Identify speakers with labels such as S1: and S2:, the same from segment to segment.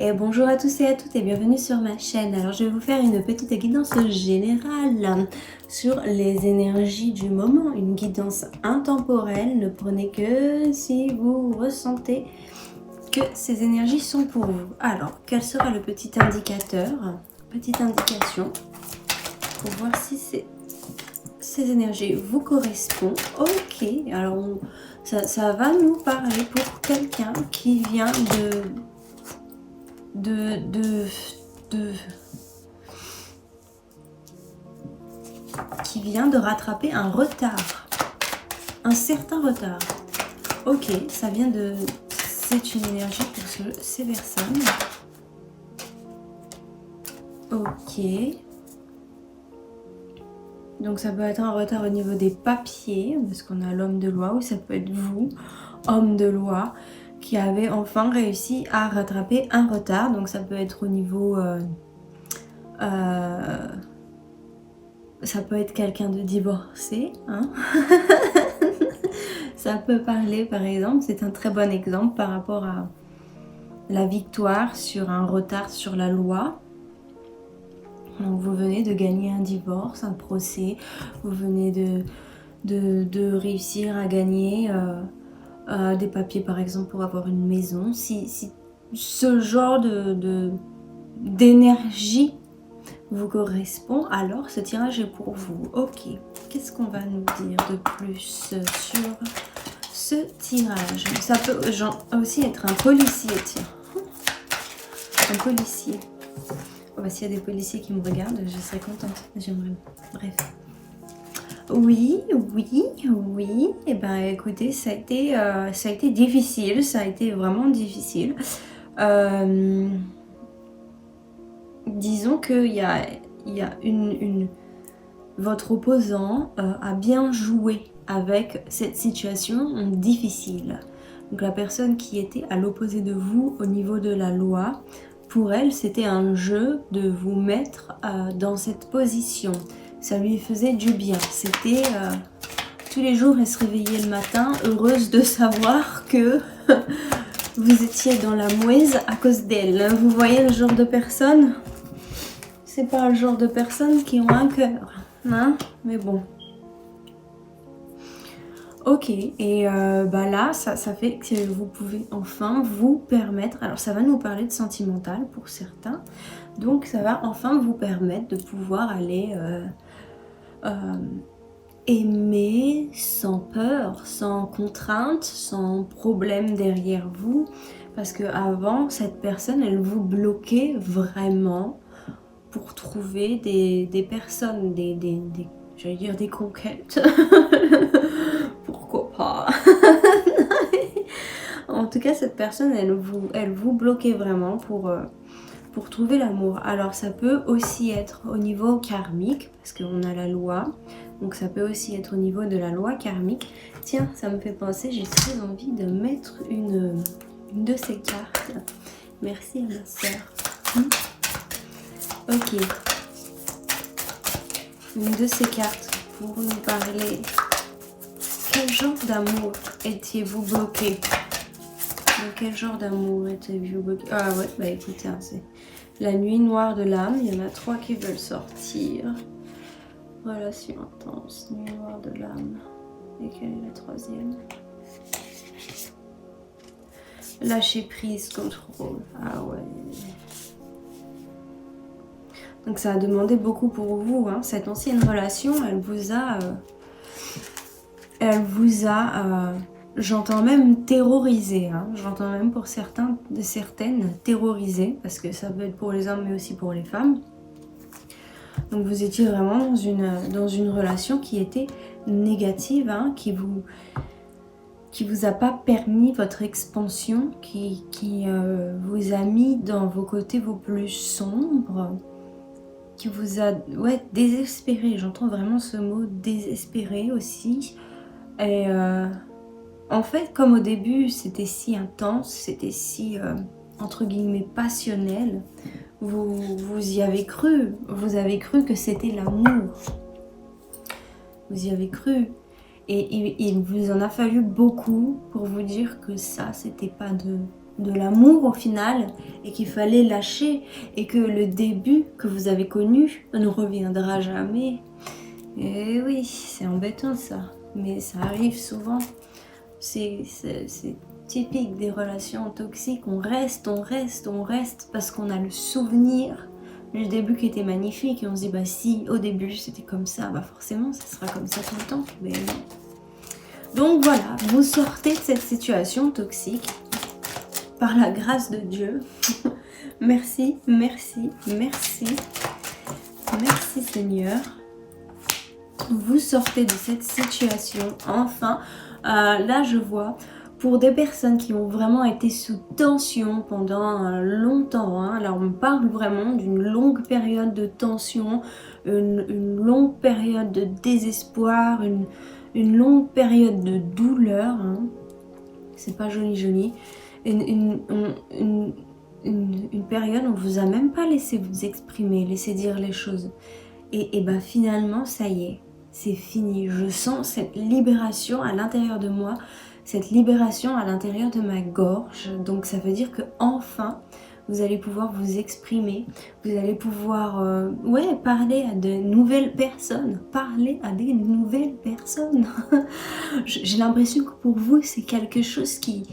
S1: Et bonjour à tous et à toutes et bienvenue sur ma chaîne. Alors je vais vous faire une petite guidance générale sur les énergies du moment, une guidance intemporelle. Ne prenez que si vous ressentez que ces énergies sont pour vous. Alors, quel sera le petit indicateur, petite indication pour voir si ces énergies vous correspondent? Ok, alors ça va nous parler pour quelqu'un qui vient qui vient de rattraper un retard, un certain retard. Ok, ça vient de... C'est une énergie pour ces personnes. Ok. Donc ça peut être un retard au niveau des papiers, parce qu'on a l'homme de loi, ou ça peut être vous, homme de loi, qui avez enfin réussi à rattraper un retard. Donc ça peut être au niveau... ça peut être quelqu'un de divorcé, hein. Ça peut parler par exemple, c'est un très bon exemple par rapport à la victoire sur un retard sur la loi. Donc vous venez de gagner un divorce, un procès, vous venez de réussir à gagner des papiers par exemple pour avoir une maison. Si ce genre d'énergie vous correspond, alors ce tirage est pour vous. Ok, qu'est-ce qu'on va nous dire de plus sur ce tirage? Ça peut aussi être un policier, tiens. Un policier. Oh bah, s'il y a des policiers qui me regardent, je serais contente. J'aimerais. Bref. Oui. Et ben écoutez, ça a été difficile. Ça a été vraiment difficile. Disons qu'il y a votre opposant a bien joué avec cette situation difficile. Donc la personne qui était à l'opposé de vous au niveau de la loi, pour elle c'était un jeu de vous mettre dans cette position. Ça lui faisait du bien. C'était tous les jours elle se réveillait le matin heureuse de savoir que vous étiez dans la mouise à cause d'elle. Vous voyez le genre de personne? C'est pas le genre de personnes qui ont un cœur, hein? Mais bon. Ok, et bah là, ça fait que vous pouvez enfin vous permettre... Alors ça va nous parler de sentimental pour certains. Donc ça va enfin vous permettre de pouvoir aller aimer sans peur, sans contrainte, sans problème derrière vous. Parce que avant, cette personne, elle vous bloquait vraiment pour trouver des personnes, j'allais dire des conquêtes. Pourquoi pas? En tout cas, cette personne, elle vous bloquait vraiment pour trouver l'amour. Alors, ça peut aussi être au niveau karmique, parce qu'on a la loi. Donc, ça peut aussi être au niveau de la loi karmique. Tiens, ça me fait penser, j'ai très envie de mettre une de ces cartes. Merci à ma soeur. Ok. Une de ces cartes pour nous parler. Quel genre d'amour étiez-vous bloqué? Dans quel genre d'amour étiez-vous bloqué? Ah ouais, bah écoutez, hein, c'est la nuit noire de l'âme. Il y en a 3 qui veulent sortir. Relation intense, nuit noire de l'âme. Et quelle est la 3e? Lâcher prise, contrôle. Ah ouais. Donc ça a demandé beaucoup pour vous, hein. Cette ancienne relation, elle vous a, j'entends même terrorisé, hein. J'entends même pour certaines terrorisées, parce que ça peut être pour les hommes mais aussi pour les femmes. Donc vous étiez vraiment dans une relation qui était négative, hein, qui vous a pas permis votre expansion, qui vous a mis dans vos côtés vos plus sombres, qui vous a désespéré. J'entends vraiment ce mot désespéré aussi. Et en fait, comme au début c'était si intense, c'était si entre guillemets passionnel, vous y avez cru, vous avez cru que c'était l'amour, vous y avez cru. Et il vous en a fallu beaucoup pour vous dire que ça, c'était pas de l'amour au final et qu'il fallait lâcher et que le début que vous avez connu ne reviendra jamais. Et oui, c'est embêtant ça, mais ça arrive souvent. C'est typique des relations toxiques. On reste parce qu'on a le souvenir du début qui était magnifique et on se dit bah si au début c'était comme ça, bah forcément ça sera comme ça tout le temps. Mais non. Donc voilà, vous sortez de cette situation toxique par la grâce de Dieu. Merci, merci, merci. Merci Seigneur. Vous sortez de cette situation, enfin. Là je vois, pour des personnes qui ont vraiment été sous tension pendant longtemps, hein, là on parle vraiment d'une longue période de tension, une longue période de désespoir, une longue période de douleur, hein. C'est pas joli, une période où on vous a même pas laissé vous exprimer, laisser dire les choses. Et ben finalement, ça y est, c'est fini. Je sens cette libération à l'intérieur de moi, cette libération à l'intérieur de ma gorge. Donc ça veut dire que enfin, vous allez pouvoir vous exprimer, vous allez pouvoir parler à de nouvelles personnes, J'ai l'impression que pour vous, c'est quelque chose qui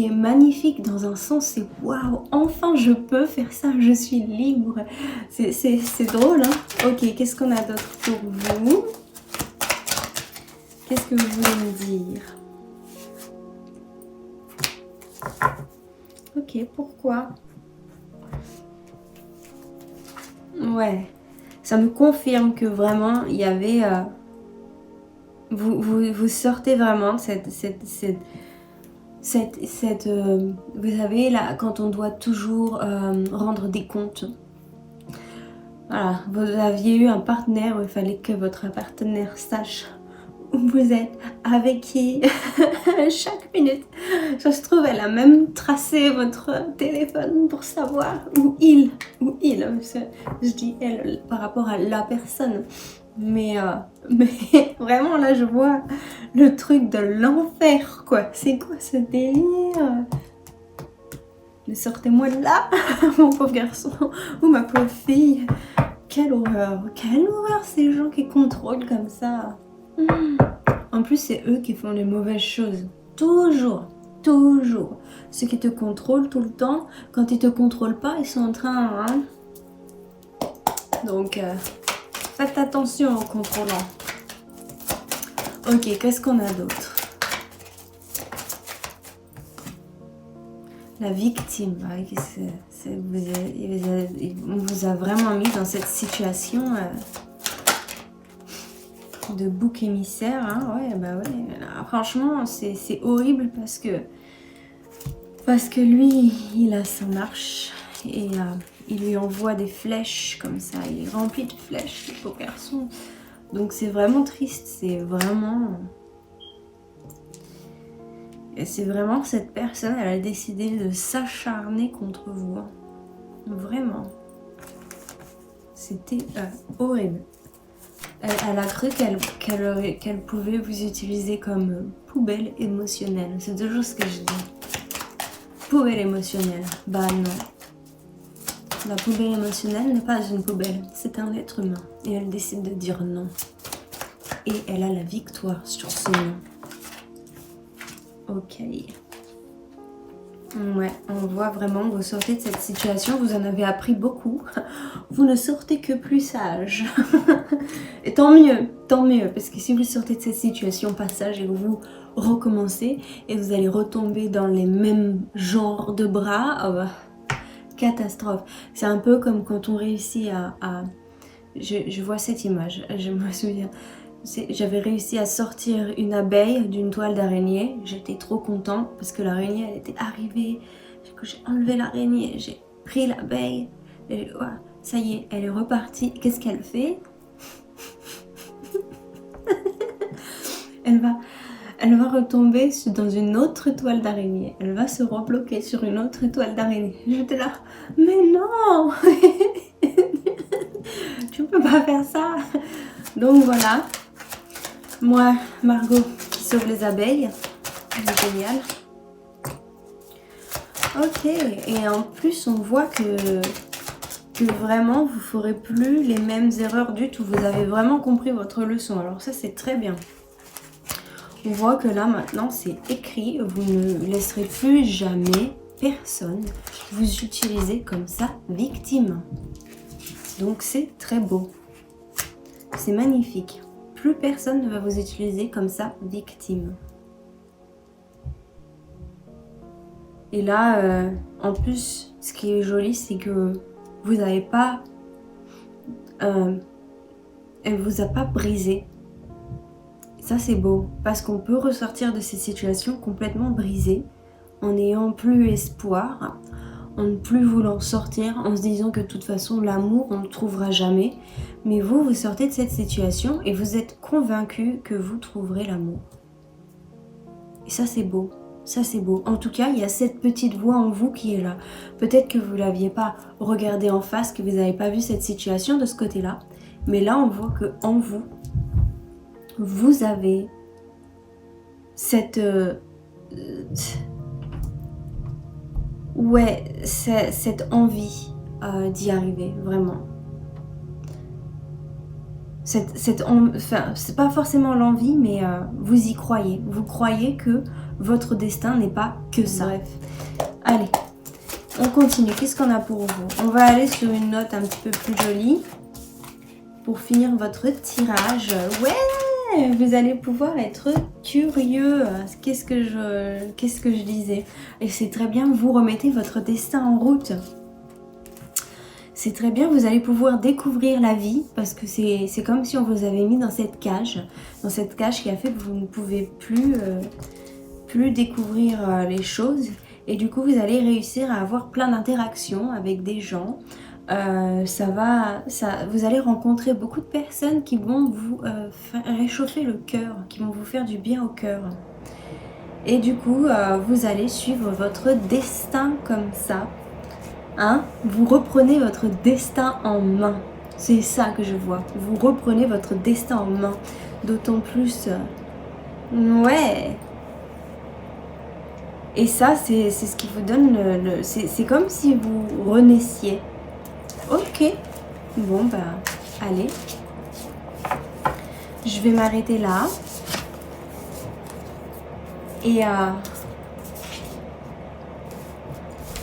S1: est magnifique dans un sens, c'est waouh, enfin je peux faire ça, je suis libre. C'est drôle, hein. Ok, qu'est-ce qu'on a d'autre pour vous? Qu'est-ce que vous voulez me dire? Ok, pourquoi? Ouais, ça me confirme que vraiment il y avait... vous sortez vraiment de vous savez, là, quand on doit toujours rendre des comptes. Voilà, vous aviez eu un partenaire où il fallait que votre partenaire sache où vous êtes, avec qui, chaque minute. Ça se trouve, elle a même tracé votre téléphone pour savoir où il. Je dis elle par rapport à la personne. Mais vraiment là je vois le truc de l'enfer quoi. C'est quoi ce délire? Mais sortez-moi de là, mon pauvre garçon ou ma pauvre fille. Quelle horreur ces gens qui contrôlent comme ça. En plus c'est eux qui font les mauvaises choses. Toujours. Ceux qui te contrôlent tout le temps, quand ils te contrôlent pas, ils sont en train... Hein. Donc... faites attention en contrôlant. Ok, qu'est-ce qu'on a d'autre? La victime. On vous a vraiment mis dans cette situation de bouc émissaire. Hein. Ouais, bah ouais. Là, franchement, c'est horrible parce que lui, il a sa marche et... il lui envoie des flèches comme ça, il est rempli de flèches, le pauvre garçon. Donc c'est vraiment triste, c'est vraiment cette personne, elle a décidé de s'acharner contre vous. Hein. Vraiment. C'était horrible. Elle a cru qu'elle pouvait vous utiliser comme poubelle émotionnelle. C'est toujours ce que je dis. Poubelle émotionnelle. Bah non. La poubelle émotionnelle n'est pas une poubelle, c'est un être humain. Et elle décide de dire non. Et elle a la victoire sur ce non. Ok. Ouais, on voit vraiment que vous sortez de cette situation, vous en avez appris beaucoup. Vous ne sortez que plus sage. Et tant mieux, parce que si vous sortez de cette situation pas sage et que vous recommencez, et vous allez retomber dans les mêmes genres de bras, oh bah, catastrophe. C'est un peu comme quand on réussit à... Je vois cette image, je me souviens. J'avais réussi à sortir une abeille d'une toile d'araignée. J'étais trop contente parce que l'araignée, elle était arrivée. J'ai enlevé l'araignée, j'ai pris l'abeille. Et ouais, ça y est, elle est repartie. Qu'est-ce qu'elle fait? Elle va retomber dans une autre toile d'araignée. Elle va se rebloquer sur une autre toile d'araignée. J'étais là, mais non. Tu peux pas faire ça. Donc voilà. Moi, Margot, qui sauve les abeilles. C'est génial. Ok, et en plus on voit que vraiment vous ferez plus les mêmes erreurs du tout. Vous avez vraiment compris votre leçon. Alors ça c'est très bien. On voit que là maintenant c'est écrit. Vous ne laisserez plus jamais personne vous utiliser comme ça victime. Donc c'est très beau. C'est magnifique. Plus personne ne va vous utiliser comme ça victime. Et là, en plus, ce qui est joli, c'est que vous n'avez pas... elle vous a pas brisé. Ça, c'est beau. Parce qu'on peut ressortir de ces situations complètement brisées, en n'ayant plus espoir, en ne plus voulant sortir, en se disant que de toute façon, l'amour, on ne le trouvera jamais. Mais vous, vous sortez de cette situation et vous êtes convaincu que vous trouverez l'amour. Et ça, c'est beau. Ça, c'est beau. En tout cas, il y a cette petite voix en vous qui est là. Peut-être que vous ne l'aviez pas regardé en face, que vous n'avez pas vu cette situation de ce côté-là. Mais là, on voit que en vous, vous avez cette... cette envie d'y arriver, vraiment. Enfin, c'est pas forcément l'envie, mais vous y croyez. Vous croyez que votre destin n'est pas que ça. Bref. Allez, on continue. Qu'est-ce qu'on a pour vous? On va aller sur une note un petit peu plus jolie pour finir votre tirage. Ouais, vous allez pouvoir être curieux. Qu'est-ce que je disais? Et c'est très bien, vous remettez votre destin en route. C'est très bien, vous allez pouvoir découvrir la vie parce que c'est comme si on vous avait mis dans cette cage qui a fait que vous ne pouvez plus découvrir les choses et du coup vous allez réussir à avoir plein d'interactions avec des gens. Vous allez rencontrer beaucoup de personnes qui vont vous réchauffer le cœur, qui vont vous faire du bien au cœur. Et du coup, vous allez suivre votre destin comme ça. Hein? Vous reprenez votre destin en main. C'est ça que je vois. Vous reprenez votre destin en main. D'autant plus... ouais. Et ça, c'est ce qui vous donne c'est comme si vous renaissiez. Ok. Bon, bah, allez. Je vais m'arrêter là. Et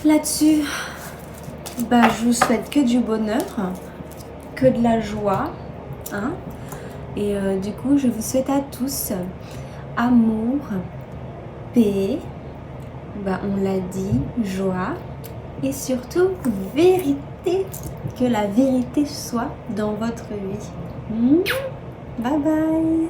S1: là-dessus... bah, je vous souhaite que du bonheur, que de la joie, hein. Et du coup, je vous souhaite à tous amour, paix, bah, on l'a dit, joie et surtout vérité, que la vérité soit dans votre vie. Bye bye.